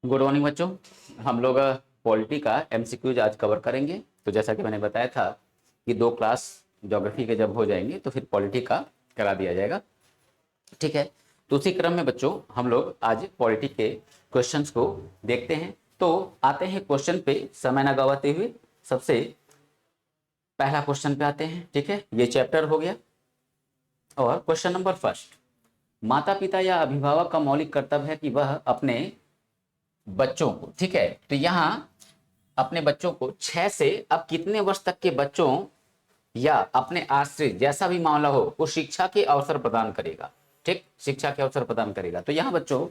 Good morning बच्चों। हम लोग पॉलिटी का एमसीक्यूज आज कवर करेंगे। तो जैसा कि मैंने बताया था कि 2 क्लास ज्योग्राफी के जब हो जाएंगे तो फिर पॉलिटी का करा दिया जाएगा। ठीक है, तो उसी क्रम में बच्चों हम लोग आज पॉलिटी के क्वेश्चंस को देखते हैं। तो आते हैं क्वेश्चन पे समय न गवाते हुए। सबसे पहला क्वेश्चन पे आते हैं। ठीक है, ये चैप्टर हो गया। और क्वेश्चन नंबर फर्स्ट, माता पिता या अभिभावक का मौलिक कर्तव्य है कि वह अपने बच्चों को, ठीक है, तो यहां अपने बच्चों को 6 से अब कितने वर्ष तक के बच्चों या अपने आश्रित जैसा भी मामला हो वो शिक्षा के अवसर प्रदान करेगा। ठीक, शिक्षा के अवसर प्रदान करेगा। तो यहाँ बच्चों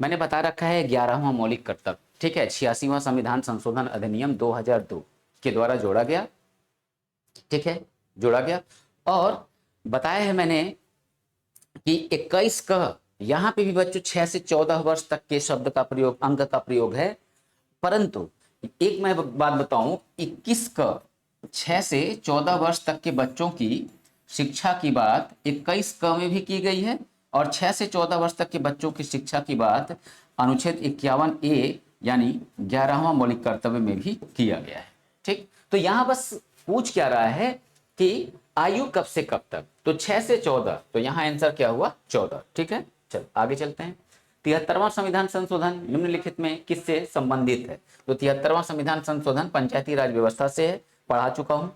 मैंने बता रखा है 11वां मौलिक कर्तव्य। ठीक है, 86वां संविधान संशोधन अधिनियम 2002 के द्वारा जोड़ा गया। ठीक है, जोड़ा गया। और बताया है मैंने कि 21 का यहां पे भी बच्चों 6 से 14 वर्ष तक के शब्द का प्रयोग, अंक का प्रयोग है। परंतु एक मैं बात बताऊं, 21 का 6 से 14 वर्ष तक के बच्चों की शिक्षा की बात 21 क में भी की गई है और 6 से 14 वर्ष तक के बच्चों की शिक्षा की बात अनुच्छेद 51A यानी 11वां मौलिक कर्तव्य में भी किया गया है। ठीक, तो यहां बस पूछ क्या रहा है कि आयु कब से कब तक, तो 6 से 14, तो यहां आंसर क्या हुआ 14। ठीक है, चल आगे चलते हैं। 73वां संविधान संशोधन निम्नलिखित में किससे संबंधित है? तो 73वां संविधान संशोधन पंचायती राज व्यवस्था से है, पढ़ा चुका हूं।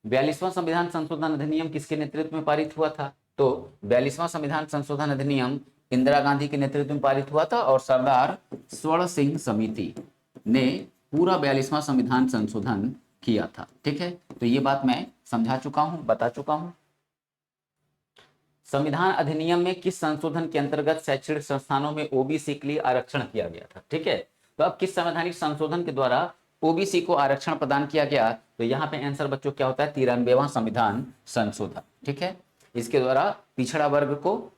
42वां संविधान संशोधन अधिनियम किसके नेतृत्व में पारित हुआ था? तो 42वां संविधान संशोधन अधिनियम इंदिरा गांधी के नेतृत्व में पारित हुआ था और सरदार स्वर्ण सिंह समिति ने पूरा 42वां संविधान संशोधन किया था। ठीक है, तो ये बात मैं समझा चुका हूं, बता चुका हूं। संविधान अधिनियम में किस संशोधन के अंतर्गत शैक्षणिक संस्थानों में ओबीसी के लिए आरक्षण किया गया था? ठीक है, तो अब किस संवैधानिक संशोधन के द्वारा ओबीसी को आरक्षण प्रदान किया गया? तो यहाँ पे आंसर बच्चों क्या होता है? 93वां संविधान संशोधन। ठीक है, इसके द्वारा पिछड़ा वर्ग को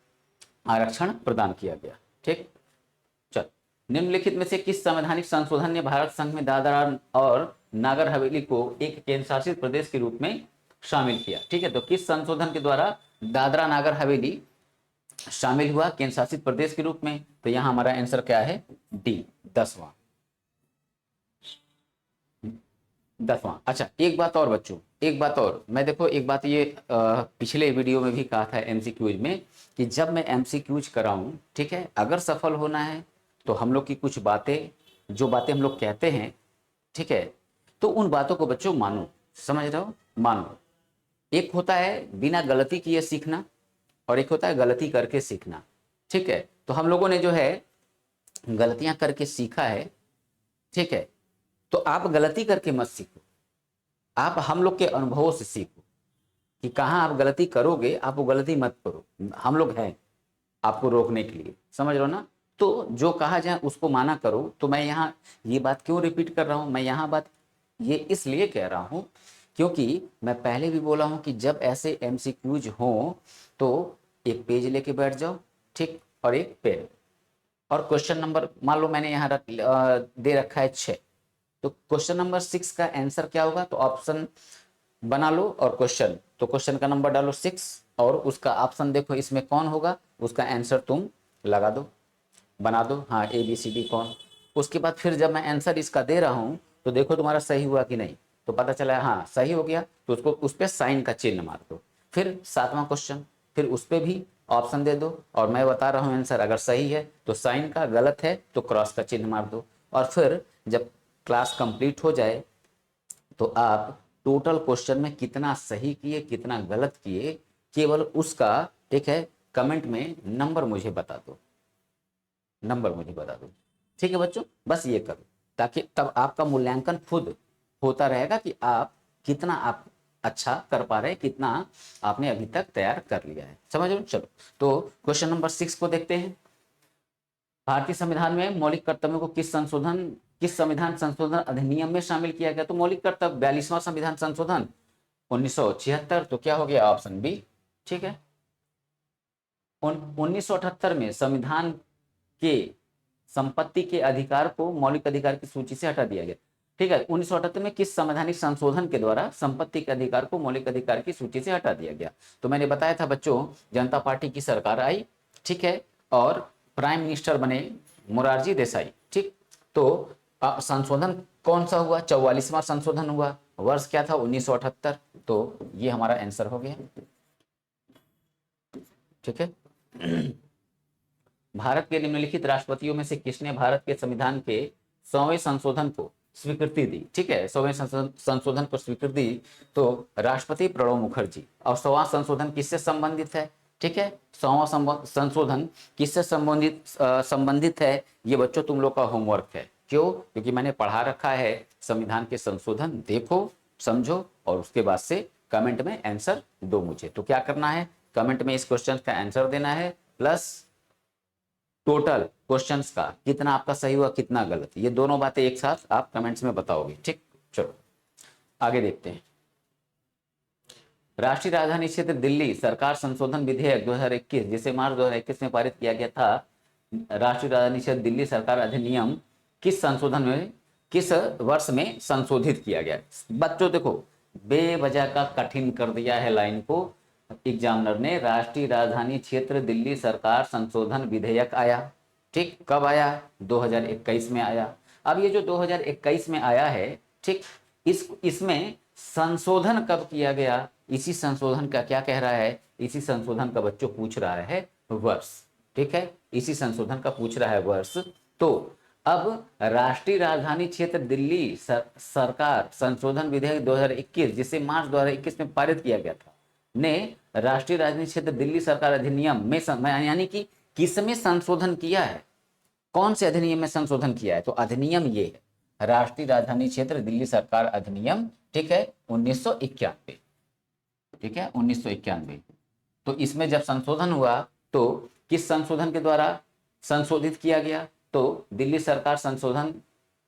आरक्षण प्रदान किया गया। ठीक, चल निम्नलिखित में से किस संवैधानिक संशोधन ने भारत संघ में दादरा और नागर हवेली को एक केंद्र शासित प्रदेश के रूप में शामिल किया? ठीक है, तो किस संशोधन के द्वारा दादरा नागर हवेली शामिल हुआ केंद्र शासित प्रदेश के रूप में? तो यहां हमारा आंसर क्या है? डी, 10वां। अच्छा, एक बात और बच्चों, एक बात और मैं देखो, एक बात ये पिछले वीडियो में भी कहा था एमसीक्यूज में कि जब मैं एमसीक्यूज कराऊं, ठीक है, अगर सफल होना है तो हम लोग की कुछ बातें, जो बातें हम लोग कहते हैं, ठीक है, तो उन बातों को बच्चों मानो। समझ रहे हो? मानो। एक होता है बिना गलती किए सीखना और एक होता है गलती करके सीखना। ठीक है, तो हम लोगों ने जो है गलतियां करके सीखा है। ठीक है, तो आप गलती करके मत सीखो, आप हम लोग के अनुभवों से सीखो कि कहां आप गलती करोगे, आप वो गलती मत करो। हम लोग हैं आपको रोकने के लिए, समझ लो ना। तो जो कहा जाए उसको माना करो। तो मैं यहाँ ये बात क्यों रिपीट कर रहा हूं? मैं यहाँ बात ये इसलिए कह रहा हूं क्योंकि मैं पहले भी बोला हूं कि जब ऐसे एमसीक्यूज हों तो एक पेज लेके बैठ जाओ, ठीक, और एक पेन और क्वेश्चन नंबर मान लो मैंने यहाँ दे रखा है 6, तो क्वेश्चन नंबर 6 का आंसर क्या होगा? तो ऑप्शन बना लो और क्वेश्चन, तो क्वेश्चन का नंबर डालो 6 और उसका ऑप्शन देखो इसमें कौन होगा, उसका आंसर तुम लगा दो, बना दो। हाँ, ABCD कौन। उसके बाद फिर जब मैं आंसर इसका दे रहा हूं तो देखो तुम्हारा सही हुआ कि नहीं, तो पता चला हाँ सही हो गया, तो उसको उस पर साइन का चिन्ह मार दो। फिर 7वां क्वेश्चन, फिर उस पर भी ऑप्शन दे दो और मैं बता रहा हूँ आंसर अगर सही है तो साइन का, गलत है तो क्रॉस का चिन्ह मार दो। और फिर जब क्लास कंप्लीट हो जाए तो आप टोटल क्वेश्चन में कितना सही किए कितना गलत किए, केवल उसका, ठीक है, कमेंट में नंबर मुझे बता दो, नंबर मुझे बता दो। ठीक है बच्चों, बस ये करो ताकि तब आपका मूल्यांकन खुद होता रहेगा कि आप कितना आप अच्छा कर पा रहे हैं, कितना आपने अभी तक तैयार कर लिया है। समझ लो। चलो, तो क्वेश्चन नंबर 6 को देखते हैं। भारतीय संविधान में मौलिक कर्तव्यों को किस संविधान संशोधन अधिनियम में शामिल किया गया? तो मौलिक कर्तव्य 42वां संविधान संशोधन 1976, तो क्या हो गया? Option B. ठीक है, 1978 में संविधान के संपत्ति के अधिकार को मौलिक अधिकार की सूची से हटा दिया गया। ठीक है, 1978 में किस संवैधानिक संशोधन के द्वारा संपत्ति के अधिकार को मौलिक अधिकार की सूची से हटा दिया गया? तो मैंने बताया था बच्चों, जनता पार्टी की सरकार आई, ठीक है, और प्राइम मिनिस्टर बने मोरारजी देसाई। ठीक, तो संशोधन कौन सा हुआ? 44वां संशोधन हुआ। वर्ष क्या था? 1978। तो ये हमारा आंसर हो गया। ठीक है। भारत के निम्नलिखित राष्ट्रपतियों में से किसने भारत के संविधान के 100वें संशोधन को स्वीकृति दी? ठीक है, 100वें संशोधन को स्वीकृति दी तो राष्ट्रपति प्रणब मुखर्जी। और 100वां संशोधन किससे संबंधित है? ठीक है, 100वां संशोधन किससे संबंधित है? ये बच्चों तुम लोग का होमवर्क है। क्यों? क्योंकि मैंने पढ़ा रखा है संविधान के संशोधन, देखो समझो और उसके बाद से कमेंट में आंसर दो मुझे। तो क्या करना है? कमेंट में इस क्वेश्चन का आंसर देना है, प्लस टोटल क्वेश्चंस का कितना आपका सही हुआ कितना गलत, ये दोनों बातें एक साथ आप कमेंट्स में बताओगे। ठीक, चलो आगे देखते हैं। राष्ट्रीय राजधानी क्षेत्र दिल्ली सरकार संशोधन विधेयक 2021 जिसे मार्च 2021 में पारित किया गया था, राष्ट्रीय राजधानी क्षेत्र दिल्ली सरकार अधिनियम किस संशोधन में, किस वर्ष में संशोधित किया गया? बच्चों देखो, बेवजह का कठिन कर दिया है लाइन को एग्जामिनर ने। राष्ट्रीय राजधानी क्षेत्र दिल्ली सरकार संशोधन विधेयक आया। ठीक, कब आया? 2021 में आया। अब ये जो 2021 में आया है, ठीक, इसमें संशोधन कब किया गया? इसी संशोधन का क्या कह रहा है? इसी संशोधन का बच्चों पूछ रहा है वर्ष। ठीक है, इसी संशोधन का पूछ रहा है वर्ष। तो अब राष्ट्रीय राजधानी क्षेत्र दिल्ली सरकार संशोधन विधेयक 2021 जिसे मार्च 2021 में पारित किया गया था ने राष्ट्रीय राजधानी क्षेत्र दिल्ली सरकार अधिनियम में यानी कि किसमें संशोधन किया है? कौन से अधिनियम में संशोधन किया है? तो अधिनियम ये है, राष्ट्रीय राजधानी क्षेत्र दिल्ली सरकार अधिनियम। ठीक है, 1991। ठीक है, 1991। तो इसमें जब संशोधन हुआ तो किस संशोधन के द्वारा संशोधित किया गया? तो दिल्ली सरकार संशोधन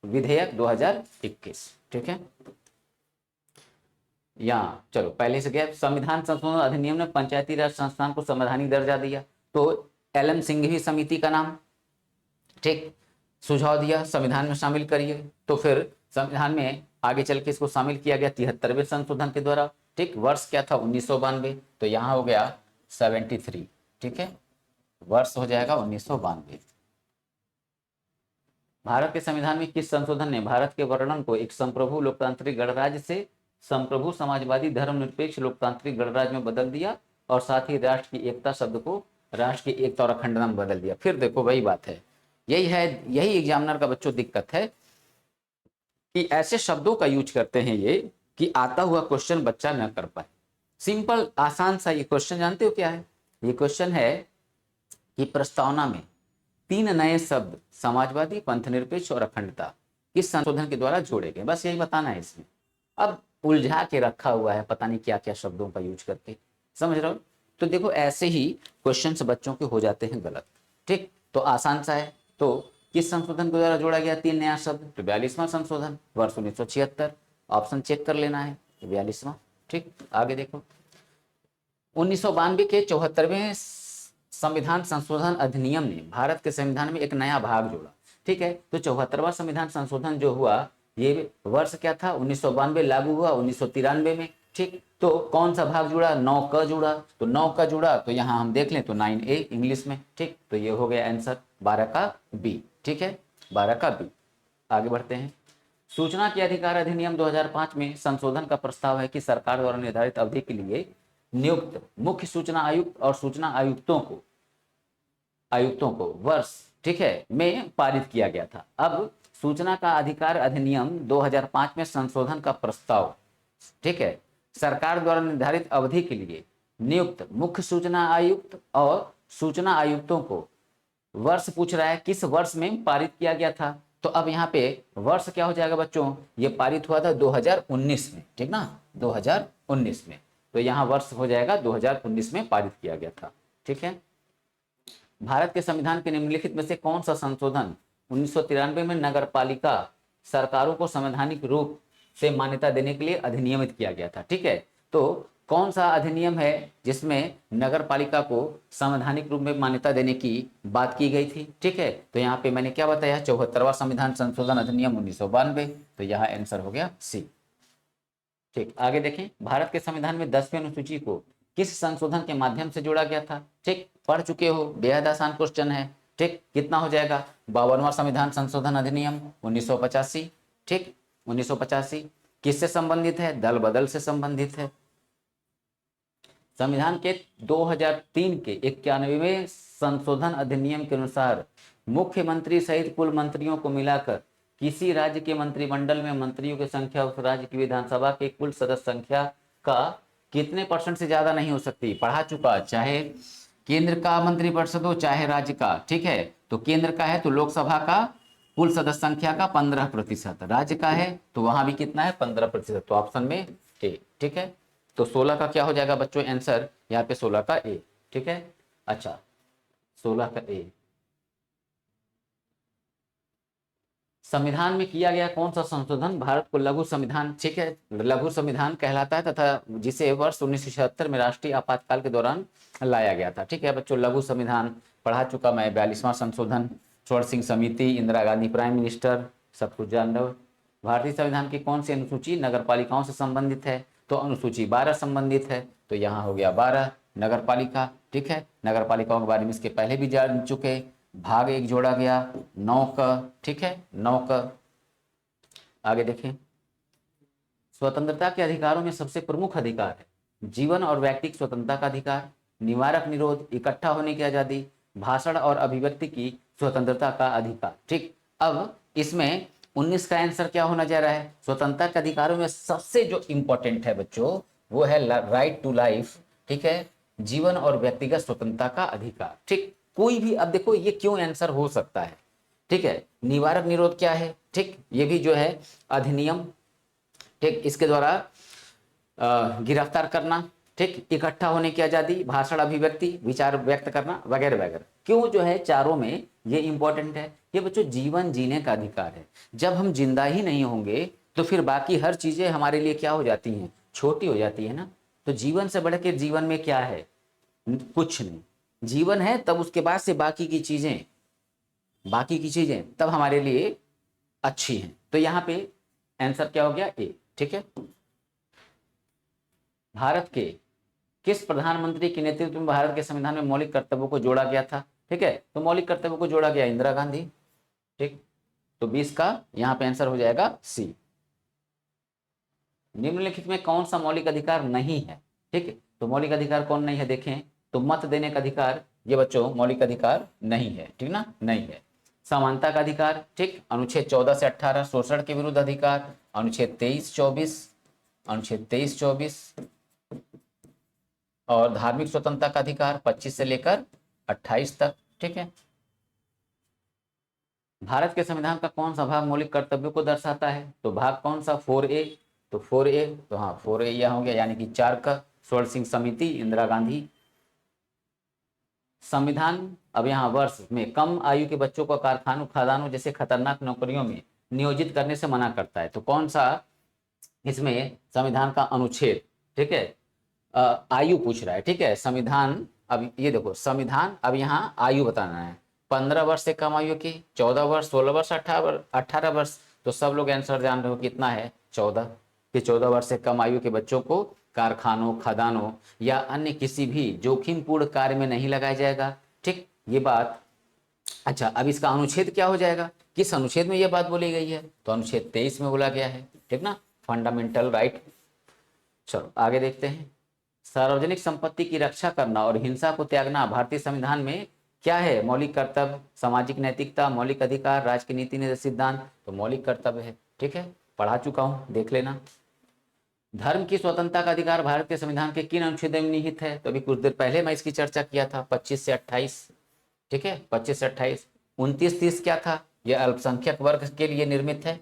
विधेयक 2021। ठीक है, यहाँ चलो पहले से गया। संविधान संशोधन अधिनियम ने पंचायती राज संस्थान को संवैधानिक दर्जा दिया। तो एल.एम. सिंघवी समिति का नाम, ठीक, सुझाव दिया संविधान में शामिल करिए। तो फिर संविधान में आगे चल के इसको शामिल किया गया 73वें संशोधन के द्वारा। ठीक, वर्ष क्या था? 1992। तो यहाँ हो गया 73। ठीक है, वर्ष हो जाएगा 1992। भारत के संविधान में किस संशोधन ने भारत के वर्णन को एक संप्रभु लोकतांत्रिक गणराज्य से संप्रभु समाजवादी धर्मनिरपेक्ष लोकतांत्रिक गणराज्य में बदल दिया और साथ ही राष्ट्र की एकता शब्द को राष्ट्र की एकता और अखंडता में बदल दिया? फिर देखो वही बात है, यही है, यही एग्जामिनर का बच्चों दिक्कत है कि ऐसे शब्दों का यूज करते हैं ये कि आता हुआ क्वेश्चन बच्चा न कर पाए। सिंपल आसान सा ये क्वेश्चन जानते हो क्या है? ये क्वेश्चन है कि प्रस्तावना में 3 नए शब्द समाजवादी, पंथनिरपेक्ष और अखंडता किस संशोधन के द्वारा जोड़े गए, बस यही बताना है इसमें। अब उलझा के रखा हुआ है पता नहीं क्या क्या शब्दों का यूज करके, समझ रहे हो? तो देखो ऐसे ही क्वेश्चंस बच्चों के हो जाते हैं गलत। ठीक, तो आसान सा है। तो किस संशोधन के द्वारा जोड़ा गया 3 नया शब्द? तो 42वां संशोधन, वर्ष 1976। ऑप्शन चेक कर लेना है, 42वां। ठीक, आगे देखो। 1992 के 74वें संविधान संशोधन अधिनियम ने भारत के संविधान में एक नया भाग जोड़ा। ठीक है, तो 74वां संविधान संशोधन जो हुआ ये वर्ष क्या था? 1992, लागू हुआ 1993 में। ठीक, तो कौन सा भाग जुड़ा? 9 का जुड़ा। तो 9 का जुड़ा तो यहाँ हम देख लें तो 9A इंग्लिश में। ठीक, तो ये हो गया आंसर 12 का बी। ठीक है, 12 का बी। आगे बढ़ते हैं। सूचना के अधिकार अधिनियम 2005 में संशोधन का प्रस्ताव है कि सरकार द्वारा निर्धारित अवधि के लिए नियुक्त मुख्य सूचना आयुक्त और सूचना आयुक्तों को वर्ष, ठीक है, में पारित किया गया था। अब सूचना का अधिकार अधिनियम 2005 में संशोधन का प्रस्ताव, ठीक है, सरकार द्वारा निर्धारित अवधि के लिए नियुक्त मुख्य सूचना आयुक्त और सूचना आयुक्तों को वर्ष पूछ रहा है, किस वर्ष में पारित किया गया था? तो अब यहाँ पे वर्ष क्या हो जाएगा बच्चों? ये पारित हुआ था 2019 में, ठीक ना, 2019 में। तो यहाँ वर्ष हो जाएगा 2019 में पारित किया गया था। ठीक है, भारत के संविधान के निम्नलिखित में से कौन सा संशोधन 1993 में नगरपालिका सरकारों को संवैधानिक रूप से मान्यता देने के लिए अधिनियमित किया गया था? ठीक है, तो कौन सा अधिनियम है जिसमें नगरपालिका को संवैधानिक रूप में मान्यता देने की बात की गई थी? ठीक है, तो यहाँ पे मैंने क्या बताया? 74वां संविधान संशोधन अधिनियम 1992। तो यहाँ आंसर हो गया सी। ठीक, आगे देखें। भारत के संविधान में 10वीं अनुसूची को किस संशोधन के माध्यम से जोड़ा गया था? ठीक, पढ़ चुके हो, बेहद आसान क्वेश्चन है। ठीक, कितना हो जाएगा? 52वां संविधान संशोधन अधिनियम 1985, ठीक, 1985 किससे संबंधित है? दल बदल से संबंधित है। संविधान के 2003 के 91वें संशोधन अधिनियम के अनुसार मुख्यमंत्री सहित कुल मंत्रियों को मिलाकर किसी राज्य के मंत्रिमंडल में मंत्रियों की संख्या उस राज्य की विधानसभा के कुल सदस्य संख्या का कितने % से ज्यादा नहीं हो सकती? पढ़ा चुका, चाहे केंद्र का मंत्रिपरिषद हो चाहे राज्य का, ठीक है। तो केंद्र का है तो लोकसभा का कुल सदस्य संख्या का 15%, राज्य का है तो वहां भी कितना है? 15%। तो ऑप्शन में ए, ठीक है। तो 16 का क्या हो जाएगा बच्चों आंसर? यहाँ पे 16 का ए, ठीक है। अच्छा 16 का ए। संविधान में किया गया कौन सा संशोधन भारत को लघु संविधान, ठीक है, लघु संविधान कहलाता है तथा जिसे वर्ष 1976 में राष्ट्रीय आपातकाल के दौरान लाया गया था, ठीक है बच्चों। लघु संविधान पढ़ा चुका मैं। 42वां संशोधन, स्वर्ण सिंह समिति, इंदिरा गांधी प्राइम मिनिस्टर, सब कुछ जान लो। भारतीय संविधान की कौन सी अनुसूची नगर पालिकाओं से संबंधित है? तो अनुसूची 12 संबंधित है, तो यहाँ हो गया 12 नगर पालिका, ठीक है। नगर पालिकाओं के बारे में इसके पहले भी जान चुके। भाग 1 जोड़ा गया 9 का, ठीक है 9 का। आगे देखें, स्वतंत्रता के अधिकारों में सबसे प्रमुख अधिकार है जीवन और व्यक्तिगत स्वतंत्रता का अधिकार, निवारक निरोध, इकट्ठा होने की आजादी, भाषण और अभिव्यक्ति की स्वतंत्रता का अधिकार, ठीक। अब इसमें 19 का आंसर क्या होना जा रहा है? स्वतंत्रता के अधिकारों में सबसे जो इंपॉर्टेंट है बच्चों वो है राइट टू लाइफ, ठीक है, जीवन और व्यक्तिगत स्वतंत्रता का अधिकार, ठीक। कोई भी, अब देखो ये क्यों आंसर हो सकता है, ठीक है। निवारक निरोध क्या है? ठीक, ये भी जो है अधिनियम, ठीक, इसके द्वारा गिरफ्तार करना, ठीक, इकट्ठा होने की आजादी, भाषण अभिव्यक्ति, विचार व्यक्त करना वगैरह वगैरह। क्यों जो है चारों में ये इंपॉर्टेंट है? ये बच्चों जीवन जीने का अधिकार है। जब हम जिंदा ही नहीं होंगे तो फिर बाकी हर चीजें हमारे लिए क्या हो जाती हैं? छोटी हो जाती है ना। तो जीवन से बढ़ के जीवन में क्या है? कुछ नहीं। जीवन है तब उसके बाद से बाकी की चीजें तब हमारे लिए अच्छी हैं। तो यहाँ पे आंसर क्या हो गया? ए, ठीक है। भारत के किस प्रधानमंत्री के नेतृत्व में भारत के संविधान में मौलिक कर्तव्यों को जोड़ा गया था? ठीक है, तो मौलिक कर्तव्यों को जोड़ा गया इंदिरा गांधी, ठीक। तो 20 का यहाँ पे आंसर हो जाएगा सी। निम्नलिखित में कौन सा मौलिक अधिकार नहीं है? ठीक है, तो मौलिक अधिकार कौन नहीं है देखें तो मत देने का अधिकार, ये बच्चों मौलिक अधिकार नहीं है, ठीक ना, नहीं है। समानता का अधिकार, ठीक, अनुच्छेद 14 से 18। शोषण के विरुद्ध अधिकार, अनुच्छेद 23-24, अनुच्छेद 23-24। और धार्मिक स्वतंत्रता का अधिकार 25 से लेकर 28 तक, ठीक है। भारत के संविधान का कौन सा भाग मौलिक कर्तव्यों को दर्शाता है? तो भाग कौन सा? 4A। तो 4A, तो हाँ 4A यह हो गया, यानी कि 4 का। स्वर्ण सिंह समिति, इंदिरा गांधी। संविधान अब यहाँ वर्ष में कम आयु के बच्चों को कारखानों, खदानों जैसे खतरनाक नौकरियों में नियोजित करने से मना करता है। तो कौन सा इसमें संविधान का अनुच्छेद, ठीक है, आयु पूछ रहा है, ठीक है। संविधान, अब ये देखो संविधान, अब यहाँ आयु बताना है। 15 वर्ष से कम आयु की, 14 वर्ष, 16 वर्ष, 18 वर्ष। तो सब लोग आंसर जान रहे हो कितना है? 14, कि 14 वर्ष से कम आयु के बच्चों को कारखानों, खदानों या अन्य किसी भी जोखिमपूर्ण कार्य में नहीं लगाया जाएगा, ठीक, ये बात। अच्छा, अब इसका अनुच्छेद क्या हो जाएगा? किस अनुच्छेद में यह बात बोली गई है? तो अनुच्छेद 23 में बोला गया है, ठीक ना, फंडामेंटल राइट। चलो आगे देखते हैं। सार्वजनिक संपत्ति की रक्षा करना और हिंसा को त्यागना भारतीय संविधान में क्या है? मौलिक कर्तव्य, सामाजिक नैतिकता, मौलिक अधिकार, राज्य की नीति निर्देश सिद्धांत। तो मौलिक कर्तव्य है, ठीक है, पढ़ा चुका हूं, देख लेना। धर्म की स्वतंत्रता का अधिकार भारत के संविधान के किन अनुच्छेदों में निहित है? तो अभी कुछ देर पहले मैं इसकी चर्चा किया था, 25 से 28, ठीक है, 25 से 28। 29-30 क्या था? यह अल्पसंख्यक वर्ग के लिए निर्मित है,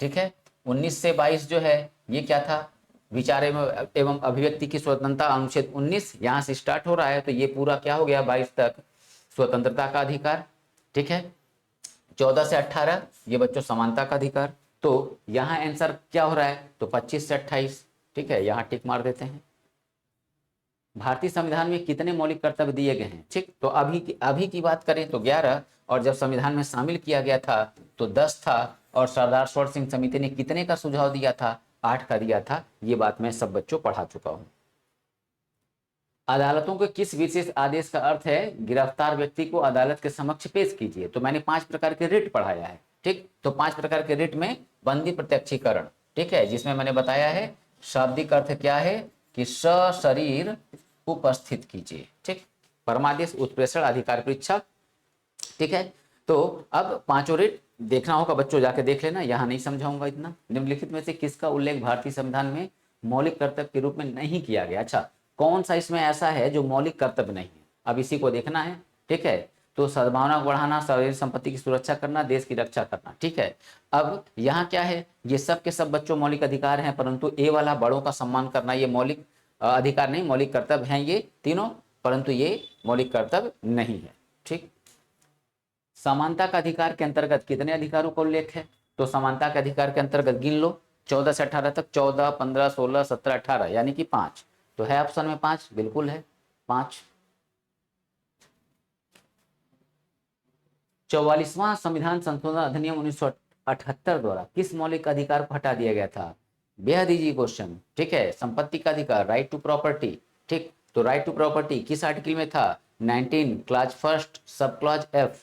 ठीक है। 19 से 22 जो है ये क्या था? विचार एवं अभिव्यक्ति की स्वतंत्रता, अनुच्छेद 19 यहाँ से स्टार्ट हो रहा है, तो ये पूरा क्या हो गया 22 तक स्वतंत्रता का अधिकार, ठीक है। 14 से 18 ये बच्चों समानता का अधिकार। तो यहाँ आंसर क्या हो रहा है? तो 25 से 28, ठीक है, यहाँ टिक मार देते हैं। भारतीय संविधान में कितने मौलिक कर्तव्य दिए गए हैं? ठीक, तो अभी की बात करें तो 11, और जब संविधान में शामिल किया गया था तो 10 था। और सरदार स्वर्ण सिंह समिति ने कितने का सुझाव दिया था? 8 का दिया था। ये बात मैं सब बच्चों पढ़ा चुका हूं। अदालतों के किस विशेष आदेश का अर्थ है गिरफ्तार व्यक्ति को अदालत के समक्ष पेश कीजिए। तो मैंने 5 प्रकार के रिट पढ़ाया है, ठीक। तो 5 प्रकार के रिट में बंदी प्रत्यक्षीकरण, ठीक है, जिसमें मैंने बताया है शाब्दिक अर्थ क्या है कि सशरीर उपस्थित कीजिए, ठीक। परमादेश, उत्प्रेषण, अधिकार परीक्षा, ठीक है। तो अब पांचों रिट देखना होगा बच्चों, जाके देख लेना, यहां नहीं समझाऊंगा इतना। निम्नलिखित में से किसका उल्लेख भारतीय संविधान में मौलिक कर्तव्य के रूप में नहीं किया गया? अच्छा, कौन सा इसमें ऐसा है जो मौलिक कर्तव्य नहीं है, अब इसी को देखना है, ठीक है। तो सद्भावना को बढ़ाना, सार्वजनिक संपत्ति की सुरक्षा करना, देश की रक्षा करना, ठीक है। अब यहाँ क्या है, ये सब के सब बच्चों मौलिक अधिकार हैं, परंतु ए वाला बड़ों का सम्मान करना ये मौलिक अधिकार नहीं, मौलिक कर्तव्य हैं ये तीनों, परंतु ये मौलिक कर्तव्य नहीं है, ठीक। समानता का अधिकार के अंतर्गत कितने अधिकारों का उल्लेख है? तो समानता के अधिकार के अंतर्गत गिन लो 14 से 18 तक, 14, 15, 16, 17, 18, यानी कि 5। तो है ऑप्शन में 5, बिल्कुल है 5। 44वां संविधान संशोधन अधिनियम 1978 द्वारा किस मौलिक अधिकार को हटा दिया गया था? बेहद इजी क्वेश्चन, ठीक है। संपत्ति का अधिकार, राइट टू प्रॉपर्टी, ठीक। तो राइट टू प्रॉपर्टी किस आर्टिकल में था? 19 clause first sub clause F,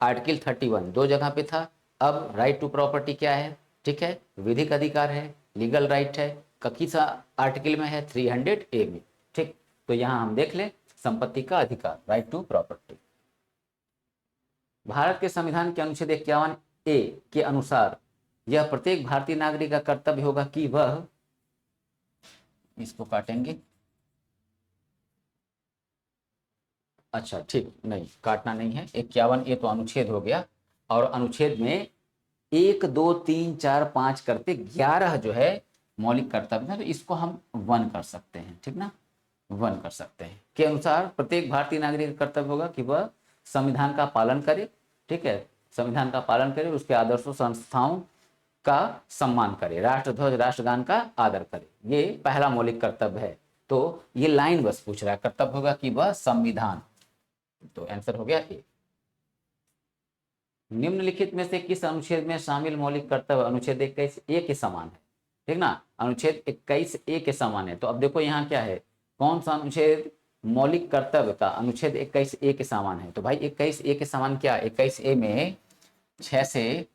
article 31 दो जगह पे था। अब राइट टू प्रॉपर्टी क्या है? ठीक है, विधिक अधिकार है, लीगल राइट है, किस आर्टिकल में है? 300A में, ठीक। तो यहां हम देख लें संपत्ति का अधिकार, राइट टू प्रॉपर्टी। भारत के संविधान के अनुच्छेद 51A के अनुसार यह प्रत्येक भारतीय नागरिक का कर्तव्य होगा कि वह, इसको काटेंगे, अच्छा ठीक, नहीं काटना नहीं है, 51A तो अनुच्छेद हो गया, और अनुच्छेद में 1, 2, 3, 4, 5 करते 11 जो है मौलिक कर्तव्य है, तो इसको हम 1 कर सकते हैं, ठीक ना, 1 कर सकते हैं। के अनुसार प्रत्येक भारतीय नागरिक का कर्तव्य होगा कि वह संविधान का पालन करे, ठीक है, संविधान का पालन करे, उसके आदर्शों संस्थाओं का सम्मान करे, राष्ट्रध्वज राष्ट्रगान का आदर करे, ये पहला मौलिक कर्तव्य है। तो ये लाइन बस पूछ रहा है, कर्तव्य होगा कि वह संविधान, तो आंसर हो गया ए। निम्नलिखित में से किस अनुच्छेद में शामिल मौलिक कर्तव्य अनुच्छेद 21A के समान है? ठीक ना, अनुच्छेद 21A के समान है। तो अब देखो यहाँ क्या है, कौन सा अनुच्छेद मौलिक कर्तव्य का अनुच्छेद 21A के समान है? तो भाई 21A के समान क्या, 21A में 6 से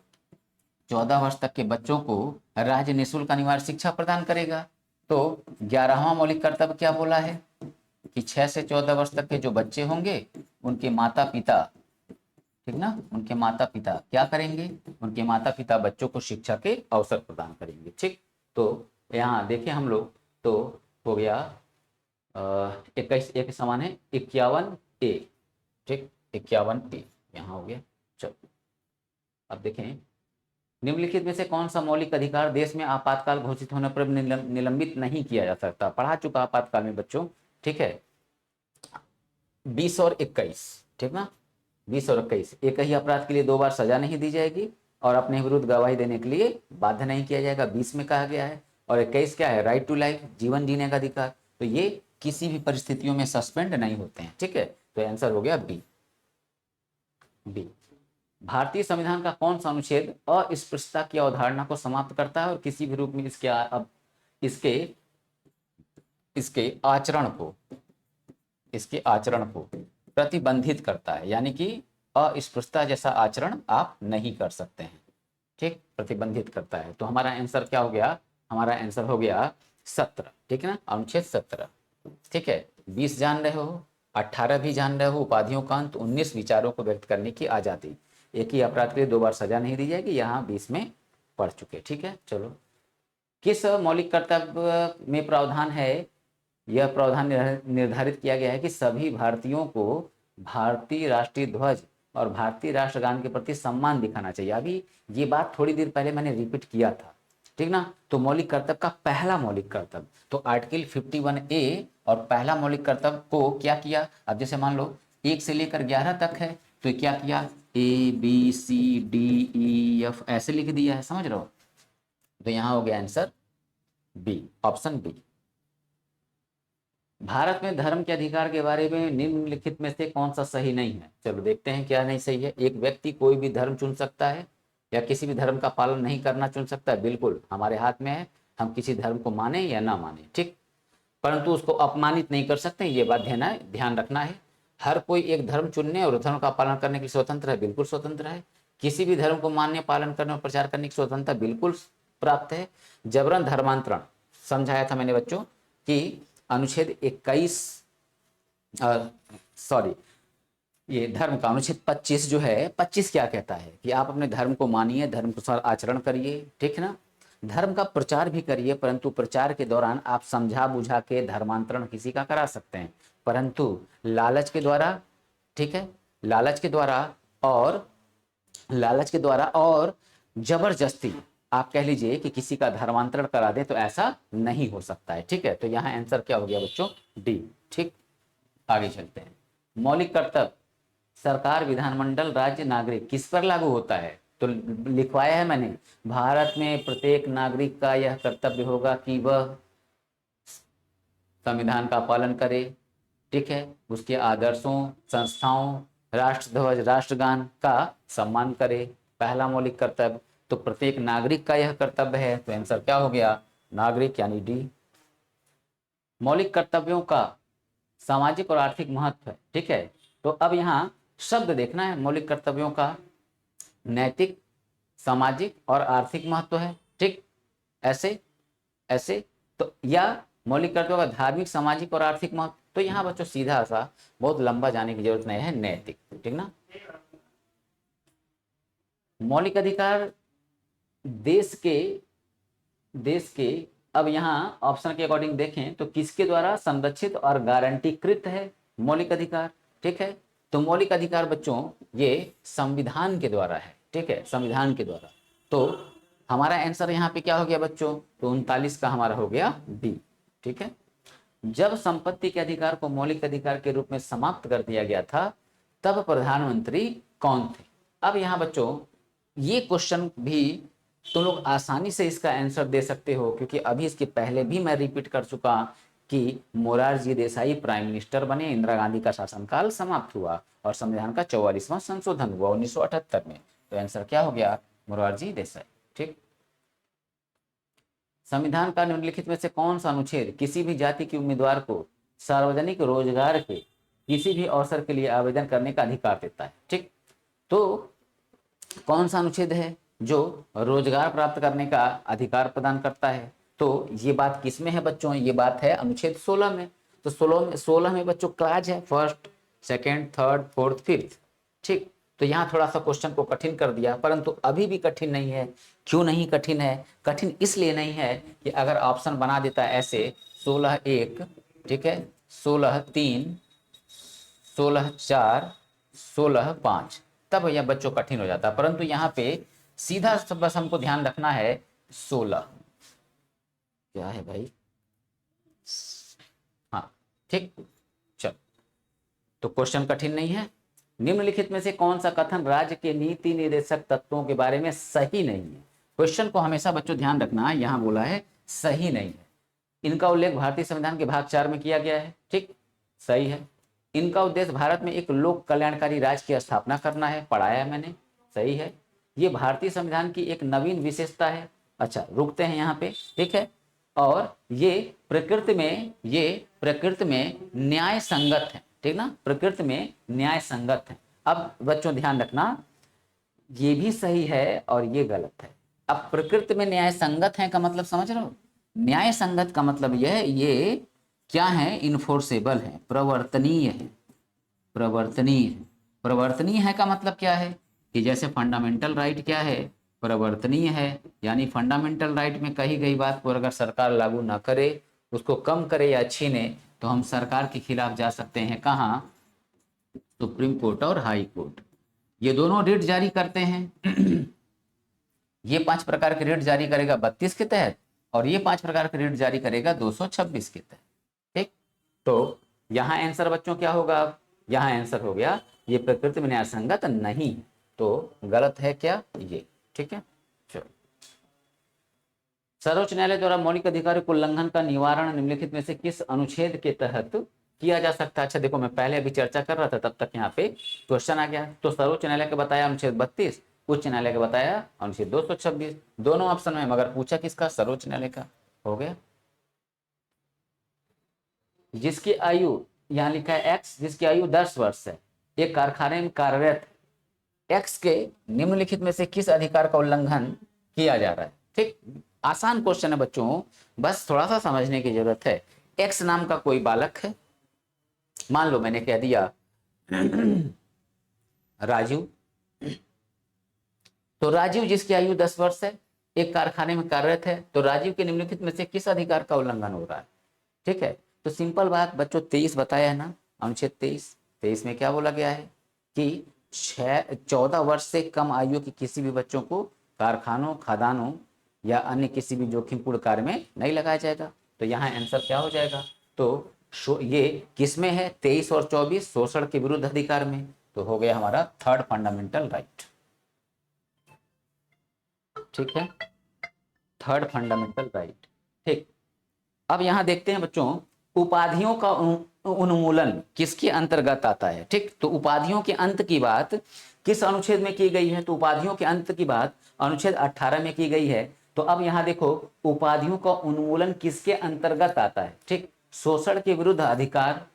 14 वर्ष तक के बच्चों को राज्य निःशुल्क अनिवार्य शिक्षा प्रदान करेगा। तो 11वां मौलिक कर्तव्य क्या बोला है कि 6 से 14 वर्ष तक के जो बच्चे होंगे उनके माता पिता, ठीक ना, उनके माता पिता क्या करेंगे, उनके माता पिता बच्चों को शिक्षा के अवसर प्रदान करेंगे, ठीक। तो यहाँ देखें हम लोग, तो हो गया 21A के समान है 51A, ठीक, 51A यहाँ हो गया। चलो अब देखें, निम्नलिखित में से कौन सा मौलिक अधिकार देश में आपातकाल घोषित होने पर निलंबित नहीं किया जा सकता? पढ़ा चुका आपातकाल में बच्चों, ठीक है, 20 और 21, ठीक ना, 20 और 21, एक ही अपराध के लिए 2 बार सजा नहीं दी जाएगी और अपने विरुद्ध गवाही देने के लिए बाध्य नहीं किया जाएगा, 20 में कहा गया है। और 21 क्या है, राइट टू लाइफ, जीवन जीने का अधिकार, तो ये किसी भी परिस्थितियों में सस्पेंड नहीं होते हैं, ठीक है। तो आंसर हो गया बी। भारतीय संविधान का कौन सा अनुच्छेद अस्पृश्यता की अवधारणा को समाप्त करता है और किसी भी रूप में इसके आचरण को प्रतिबंधित करता है, यानी कि अस्पृश्यता जैसा आचरण आप नहीं कर सकते हैं, ठीक, प्रतिबंधित करता है। तो हमारा आंसर क्या हो गया, हमारा आंसर हो गया 17, ठीक है ना, अनुच्छेद 17, ठीक है। 20 जान रहे हो, 18 भी जान रहे हो, उपाधियों का अंत, 19 विचारों को व्यक्त करने की आजादी, एक ही अपराध के लिए 2 बार सजा नहीं दी जाएगी, यहाँ 20 में पढ़ चुके, ठीक है। चलो, किस मौलिक कर्तव्य में प्रावधान है, यह प्रावधान निर्धारित किया गया है कि सभी भारतीयों को भारतीय राष्ट्रीय ध्वज और भारतीय राष्ट्रगान के प्रति सम्मान दिखाना चाहिए। अभी ये बात थोड़ी देर पहले मैंने रिपीट किया था, ठीक ना। तो मौलिक कर्तव्य का पहला मौलिक कर्तव्य, तो आर्टिकल 51A और पहला मौलिक कर्तव्य को क्या किया, अब जैसे मान लो 1 से लेकर 11 तक है, तो क्या किया, ABCDEF ऐसे लिख दिया है, समझ रहे हो। तो यहां हो गया answer B, option B. Bharat में धर्म के अधिकार के बारे में निम्नलिखित में से कौन सा सही नहीं है? चलो देखते हैं क्या नहीं सही है। एक व्यक्ति कोई भी धर्म चुन सकता है या किसी भी धर्म का पालन नहीं करना चुन सकता है, बिल्कुल हमारे हाथ में है, हम किसी धर्म को माने या ना माने, ठीक। परंतु उसको अपमानित नहीं कर सकते, ये बात ध्यान रखना है। हर कोई एक धर्म चुनने और धर्म का पालन करने के लिए स्वतंत्र है, बिल्कुल स्वतंत्र है। किसी भी धर्म को मानने, पालन करने और प्रचार करने की स्वतंत्रता बिल्कुल प्राप्त है। जबरन धर्मांतरण समझाया था मैंने बच्चों कि अनुच्छेद 21 सॉरी ये धर्म का अनुच्छेद 25 जो है, 25 क्या कहता है कि आप अपने धर्म को मानिए, धर्म के अनुसार आचरण करिए, ठीक है ना। धर्म का प्रचार भी करिए, परंतु प्रचार के दौरान आप समझा बुझा के धर्मांतरण किसी का करा सकते हैं, परंतु लालच के द्वारा, ठीक है, लालच के द्वारा और जबरदस्ती आप कह लीजिए कि किसी का धर्मांतरण करा दें, तो ऐसा नहीं हो सकता है, ठीक है। तो यहाँ आंसर क्या हो गया बच्चों, डी, ठीक। आगे चलते हैं। मौलिक कर्तव्य सरकार, विधानमंडल, राज्य, नागरिक किस पर लागू होता है, तो लिखवाया है मैंने, भारत में प्रत्येक नागरिक का यह कर्तव्य होगा कि वह संविधान का पालन करे, ठीक है, उसके आदर्शों, संस्थाओं, राष्ट्रध्वज, राष्ट्रगान का सम्मान करे, पहला मौलिक कर्तव्य। तो प्रत्येक नागरिक का यह कर्तव्य है, तो आंसर क्या हो गया, नागरिक यानी डी। मौलिक कर्तव्यों का सामाजिक और आर्थिक महत्व है, ठीक है। तो अब यहाँ शब्द देखना है, मौलिक कर्तव्यों का नैतिक, सामाजिक और आर्थिक महत्व है, ठीक, ऐसे ऐसे। तो या मौलिक कर्तव्यों का धार्मिक, सामाजिक और आर्थिक महत्व, तो यहाँ बच्चों सीधा सा, बहुत लंबा जाने की जरूरत नहीं है, नैतिक, ठीक ना। मौलिक अधिकार देश के अब यहाँ ऑप्शन के अकॉर्डिंग देखें तो किसके द्वारा संरक्षित और गारंटीकृत है मौलिक अधिकार, ठीक है। तो मौलिक अधिकार बच्चों ये संविधान के द्वारा है, ठीक है, संविधान के द्वारा। तो हमारा आंसर यहाँ पे क्या हो गया बच्चों, तो 39 का हमारा हो गया डी, ठीक है। जब संपत्ति के अधिकार को मौलिक अधिकार के रूप में समाप्त कर दिया गया था, तब प्रधानमंत्री कौन थे। अब यहाँ बच्चों ये क्वेश्चन भी तुम लोग आसानी से इसका आंसर दे सकते हो, क्योंकि अभी इसके पहले भी मैं रिपीट कर चुका कि मोरारजी देसाई प्राइम मिनिस्टर बने, इंदिरा गांधी का शासनकाल समाप्त हुआ और संविधान का 44वां संशोधन हुआ 1978 में। तो आंसर क्या हो गया, मोरारजी देसाई, ठीक। संविधान का निम्नलिखित में से कौन सा अनुच्छेद किसी भी जाति के उम्मीदवार को सार्वजनिक रोजगार के किसी भी अवसर के लिए आवेदन करने का अधिकार देता है, ठीक। तो कौन सा अनुच्छेद है जो रोजगार प्राप्त करने का अधिकार प्रदान करता है, तो ये बात किस में है बच्चों, ये बात है अनुच्छेद 16 में। तो 16 में बच्चों क्लाज है, first, second, third, fourth, fifth, ठीक। तो यहाँ थोड़ा सा क्वेश्चन को कठिन कर दिया, परंतु अभी भी कठिन नहीं है। क्यों नहीं कठिन है, कठिन इसलिए नहीं है कि अगर ऑप्शन बना देता है ऐसे 16(1), ठीक है, 16(3), 16(4), 16(5), तब यह बच्चों कठिन हो जाता है, परंतु यहाँ पे सीधा बस हमको ध्यान रखना है 16, क्या है भाई, हाँ, ठीक। चल, तो क्वेश्चन कठिन नहीं है। निम्नलिखित में से कौन सा कथन राज्य के नीति निर्देशक तत्वों के बारे में सही नहीं है। क्वेश्चन को हमेशा बच्चों ध्यान रखना, यहाँ बोला है सही नहीं है। इनका उल्लेख भारतीय संविधान के भाग 4 में किया गया है, ठीक, सही है। इनका उद्देश्य भारत में एक लोक कल्याणकारी राज्य की स्थापना करना है, पढ़ाया है मैंने, सही है। ये भारतीय संविधान की एक नवीन विशेषता है, अच्छा रुकते हैं यहाँ पे, ठीक है। और ये प्रकृति में न्याय संगत है, ठीक ना, प्रकृति में न्याय संगत है। अब बच्चों ध्यान रखना, ये भी सही है और ये गलत है। अब प्रकृति में न्याय संगत है का मतलब समझ रहे हो, न्याय संगत का मतलब यह है ये क्या है, इन्फोर्सेबल है, प्रवर्तनीय है, प्रवर्तनीय है का मतलब क्या है कि जैसे फंडामेंटल राइट क्या है, प्रवर्तनीय है, यानी फंडामेंटल राइट में कही गई बात को अगर सरकार लागू ना करे, उसको कम करे या छीने, तो हम सरकार के खिलाफ जा सकते हैं, कहाँ, सुप्रीम कोर्ट और हाई कोर्ट। ये दोनों रिट जारी करते हैं ये 5 प्रकार के रिट जारी करेगा 32 के तहत, और ये 5 प्रकार के रिट जारी करेगा 226 के तहत, ठीक। तो यहाँ आंसर बच्चों क्या होगा, यहाँ आंसर हो गया ये प्रकृति में न्याय संगत नहीं, तो गलत है क्या ये, ठीक है। चलो, सर्वोच्च न्यायालय द्वारा मौलिक अधिकारों के उल्लंघन का निवारण निम्नलिखित में से किस अनुच्छेद के तहत किया जा सकता है। अच्छा देखो, मैं पहले अभी चर्चा कर रहा था, तब तक यहाँ पे क्वेश्चन आ गया। तो सर्वोच्च न्यायालय का बताया अनुच्छेद 32, उच्च न्यायालय का बताया अनुच्छेद 226, दोनों ऑप्शन में, मगर पूछा किसका, सर्वोच्च न्यायालय का, हो गया। जिसकी आयु, यहाँ लिखा है एक्स, जिसकी आयु 10 वर्ष है, एक कारखाने में कार्यरत एक्स के निम्नलिखित में से किस अधिकार का उल्लंघन किया जा रहा है। ठीक, आसान क्वेश्चन है बच्चों, बस थोड़ा सा समझने की जरूरत है। एक्स नाम का कोई बालक है, मान लो मैंने कह दिया राजू, तो राजीव जिसकी आयु 10 वर्ष है, एक कारखाने में कार्यरत है, तो राजीव के निम्नलिखित में से किस अधिकार का उल्लंघन हो रहा है। ठीक है, तो सिंपल बात बच्चों, 23 बताया है ना, अनुच्छेद 23 में क्या बोला गया है कि 14 वर्ष से कम आयु के किसी भी बच्चों को कारखानों, खदानों या अन्य किसी भी जोखिमपूर्ण कार्य में नहीं लगाया जाएगा। तो यहाँ आंसर क्या हो जाएगा, तो ये किस में है, 23 और 24 शोषण के विरुद्ध अधिकार में, तो हो गया हमारा थर्ड फंडामेंटल राइट। ठीक है, थर्ड फंडामेंटल राइट। ठीक, अब यहां देखते हैं बच्चों, उपाधियों का उन्मूलन किसके अंतर्गत आता है। ठीक, तो उपाधियों के अंत की बात किस अनुच्छेद में की गई है, तो उपाधियों के अंत की बात अनुच्छेद 18 में की गई है। तो अब यहां देखो, उपाधियों का उन्मूलन किसके अंतर्गत आता है। ठीक, शोषण के विरुद्ध अधिकार,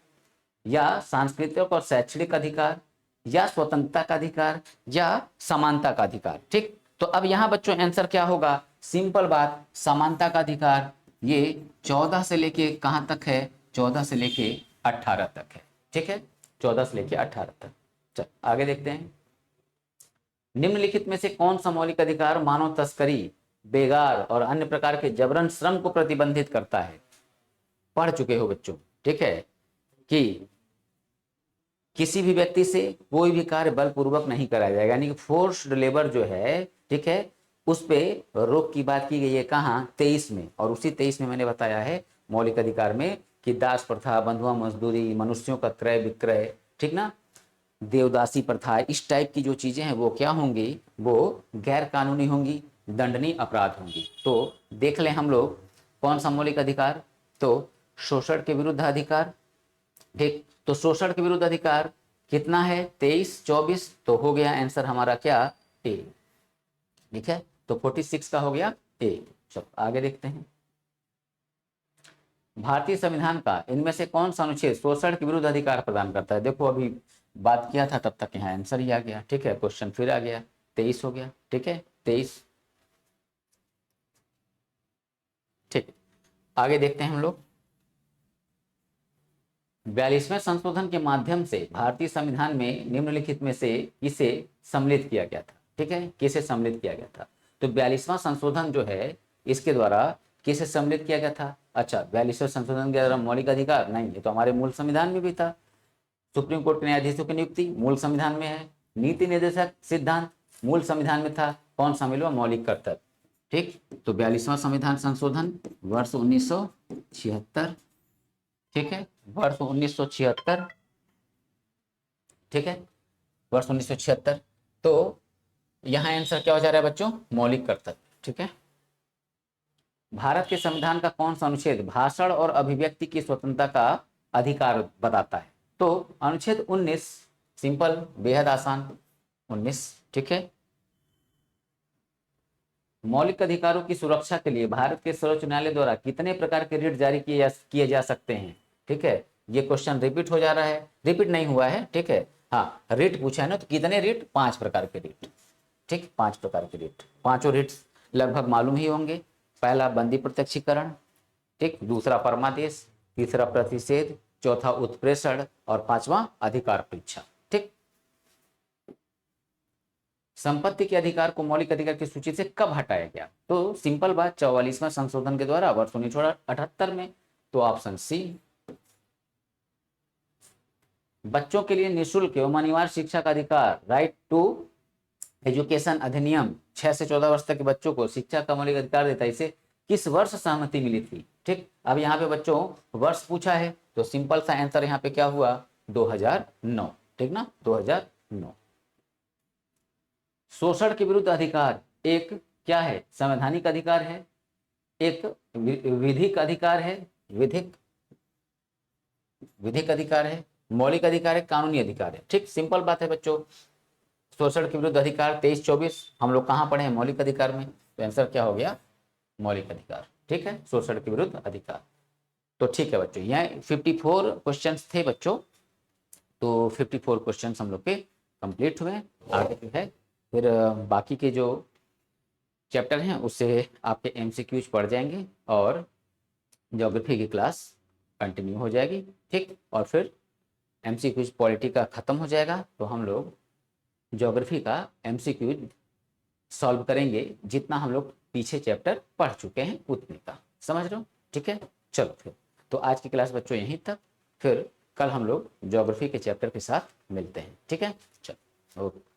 या सांस्कृतिक और शैक्षणिक अधिकार, या स्वतंत्रता का अधिकार, या समानता का अधिकार। ठीक, तो अब यहां बच्चों आंसर क्या होगा, सिंपल बात, समानता का अधिकार। ये 14 से लेके कहां तक है, 14 से लेके 18 तक है। ठीक है, 14 से लेके 18 तक। चल आगे देखते हैं, निम्नलिखित में से कौन सा मौलिक अधिकार मानव तस्करी, बेगार और अन्य प्रकार के जबरन श्रम को प्रतिबंधित करता है। पढ़ चुके हो बच्चों, ठीक है, कि किसी भी व्यक्ति से कोई भी कार्य बलपूर्वक नहीं कराया जाएगा, यानी कि फोर्स्ड लेबर जो है, ठीक है, उस पे रोक की बात की गई है। कहाँ, 23 में, और उसी 23 में मैंने बताया है मौलिक अधिकार में कि दास प्रथा, बंधुआ मजदूरी, मनुष्यों का क्रय विक्रय, ठीक ना, देवदासी प्रथा, इस टाइप की जो चीजें हैं वो क्या होंगी, वो गैर कानूनी होंगी, दंडनीय अपराध होंगी। तो देख लें हम लोग कौन सा मौलिक अधिकार, तो शोषण के विरुद्ध अधिकार। ठीक, तो शोषण के विरुद्ध अधिकार कितना है, 23, 24, तो हो गया आंसर हमारा क्या, ए। ठीक है, तो 46 का हो गया ए। चलो आगे देखते हैं, भारतीय संविधान का इनमें से कौन सा अनुच्छेद शोषण के विरुद्ध अधिकार प्रदान करता है। देखो अभी बात किया था तब तक यहाँ आंसर ही आ गया। ठीक है, क्वेश्चन फिर आ गया, 23 हो गया। ठीक है, 23। ठीक, आगे देखते हैं हम लोग, 42वें संशोधन के माध्यम से भारतीय संविधान में निम्नलिखित में से किसे सम्मिलित किया गया था। ठीक है, किसे सम्मिलित किया गया था, तो 42वां संशोधन जो है इसके द्वारा किसे सम्मिलित किया गया था। अच्छा, 42वें संशोधन के द्वारा मौलिक अधिकार नहीं, ये तो हमारे मूल संविधान में भी था। सुप्रीम कोर्ट के न्यायाधीशों की नियुक्ति मूल संविधान में है, नीति निर्देशक सिद्धांत मूल संविधान में था, कौन शामिल हुआ, मौलिक कर्तव्य। ठीक, तो 42वां संविधान संशोधन वर्ष 1976। ठीक है, वर्ष 1976। ठीक है, वर्ष 1976। तो यहां आंसर क्या हो जा रहा है बच्चों, मौलिक कर्तव्य। ठीक है, भारत के संविधान का कौन सा अनुच्छेद भाषण और अभिव्यक्ति की स्वतंत्रता का अधिकार बताता है, तो अनुच्छेद 19, सिंपल, बेहद आसान, 19। ठीक है, मौलिक अधिकारों की सुरक्षा के लिए भारत के सर्वोच्च न्यायालय द्वारा कितने प्रकार के रिट जारी किए जा सकते हैं। ठीक है, ये क्वेश्चन रिपीट हो जा रहा है, रिपीट नहीं हुआ है। ठीक है, हाँ रिट पूछा है ना, तो कितने रिट, 5 प्रकार के रिट। ठीक, 5 प्रकार के रिट, पांचों रिट्स लगभग मालूम ही होंगे। पहला बंदी प्रत्यक्षीकरण, ठीक, दूसरा परमादेश, तीसरा प्रतिषेध, चौथा उत्प्रेषण और पांचवा अधिकार परीक्षा। ठीक, संपत्ति के अधिकार को मौलिक अधिकार की सूची से कब हटाया गया, तो सिंपल बात, 44वां संशोधन के द्वारा वर्ष 1978 में, तो ऑप्शन सी। बच्चों के लिए निःशुल्क एवं अनिवार्य शिक्षा का अधिकार, राइट टू एजुकेशन अधिनियम 6 से 14 वर्ष तक के बच्चों को शिक्षा का मौलिक अधिकार देता है, इसे किस वर्ष सहमति मिली थी। ठीक, अब यहाँ पे बच्चों वर्ष पूछा है, तो सिंपल सा आंसर यहाँ पे क्या हुआ, 2009। ठीक ना, 2009। शोषण के विरुद्ध अधिकार एक क्या है, संवैधानिक अधिकार है, एक विधिक अधिकार है, विधिक अधिकार है, मौलिक अधिकार है, कानूनी अधिकार है। ठीक, सिंपल बात है बच्चों, शोषण के विरुद्ध अधिकार 23-24 हम लोग कहाँ पढ़े हैं, मौलिक अधिकार में, तो आंसर क्या हो गया, मौलिक अधिकार। ठीक है, शोषण के विरुद्ध अधिकार। तो ठीक है बच्चों, यहाँ 54 क्वेश्चंस थे बच्चों, तो 54 क्वेश्चंस हम लोग के कंप्लीट हुए। आगे जो है फिर बाकी के जो चैप्टर हैं उससे आपके एमसीक्यूज पढ़ जाएंगे और ज्योग्राफी की क्लास कंटिन्यू हो जाएगी, ठीक। और फिर एमसीक्यूज पॉलिटी का ख़त्म हो जाएगा, तो हम लोग ज्योग्राफी का एमसीक्यूज सॉल्व करेंगे, जितना हम लोग पीछे चैप्टर पढ़ चुके हैं उतने का, समझ रहे हो, ठीक है। चलो फिर, तो आज की क्लास बच्चों यहीं तक, फिर कल हम लोग ज्योग्राफी के चैप्टर के साथ मिलते हैं, ठीक है। चलो, ओके।